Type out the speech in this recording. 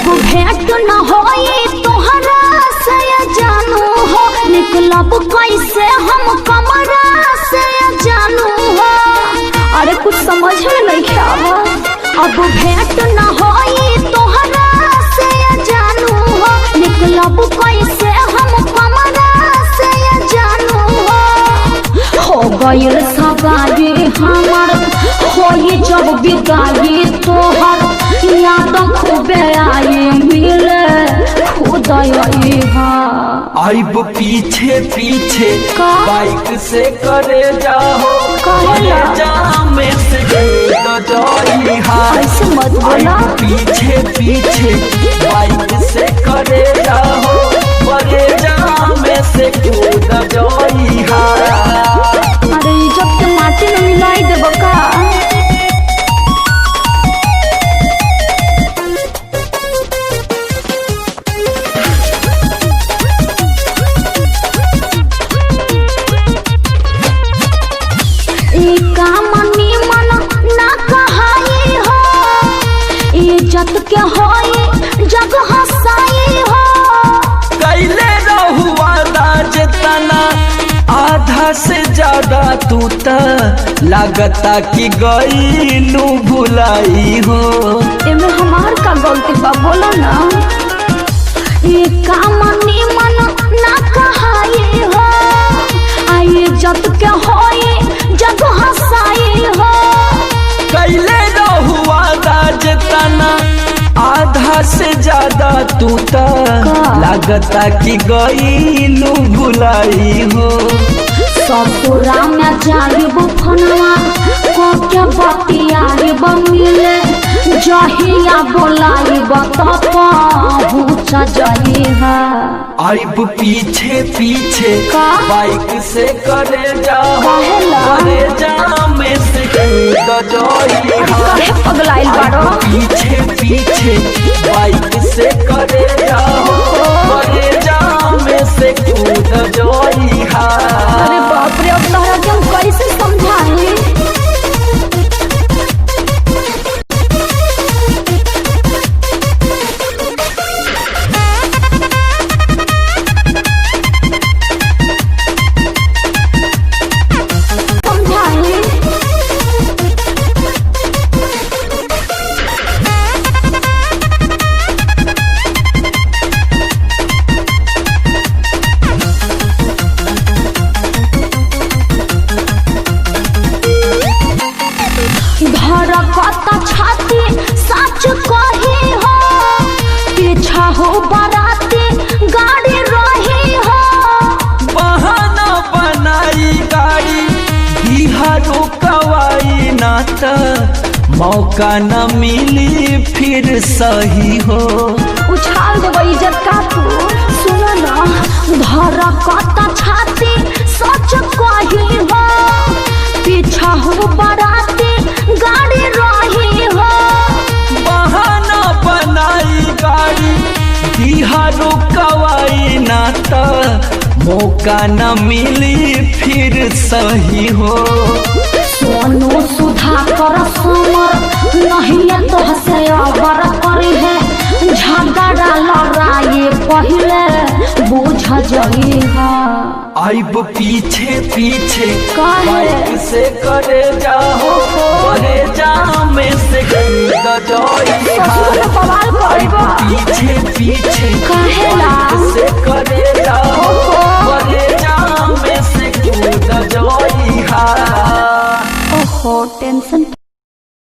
अब भेंट न होई तोहरा से जानू हो, निकलब कैसे हम कमरा से जानू हो। अरे कुछ समझ में नहीं आवा। अब भेंट न होई तोहरा से जानू हो, निकलब कैसे हम कमरा से जानू हो गइल सगाई हमार होई जब बिदाई तोहर याद खूबे आई मिले खुद आइब पीछे पीछे बाइक से करे जाओ में से ऐसे मत बोला। पीछे पीछे बाइक से करे जाओ में से कूद जाइहा। अरे इज्जत के माटी में मिलाई देबो का। इज्जत के होई जग हंसाई हो, कैले रहुआ जितना आधा से ज्यादा तू त लागता कि गईलू भुलाई हो। एमे हमार का गलती बा बोलो ना। ये काम निमन ना कहाई हो, इज्जत के होई जग हंसाई हो। कैले रहुआ जितना आधा से ज्यादा तू त लागता कि गईलू भुलाई हो। ससुरा में जाइब फनवा को के बतियाइब मिले, जहिया बोलाइब त पहुँच जाइहा। आइब पीछे पीछे बाइक से करे जाओ में से पगलाइल बाड़ो। पीछे पीछे बाइक से करे जाओ में से कूद जाइहा। अरे बाप रे, अब तोहरा के हम कैसे समझाई। छाती सच कही हो, पीछा हो बाराती गाड़ी रही हो। बहाना बनाई गाड़ी बिहारो कवाई ना त मौका न मिली फिर सही हो। उछाल देबो इज्जत का तू। सुनो ना, धड़कता छाती सच कही हो, पीछा हो बाराती गाड़ी रही हो। बहाना बनाई गाड़ी बिहारो कवाई ना त मौका न मिली फिर सही हो। सोनू सुधा कर समर नहीं तो से अबर करी है, झगड़ा लड़ाई पहले बुझ जाइहा। आइब पीछे पीछे बाइक से करे जाओ में से पीछे पीछे काहेला से करे जाओ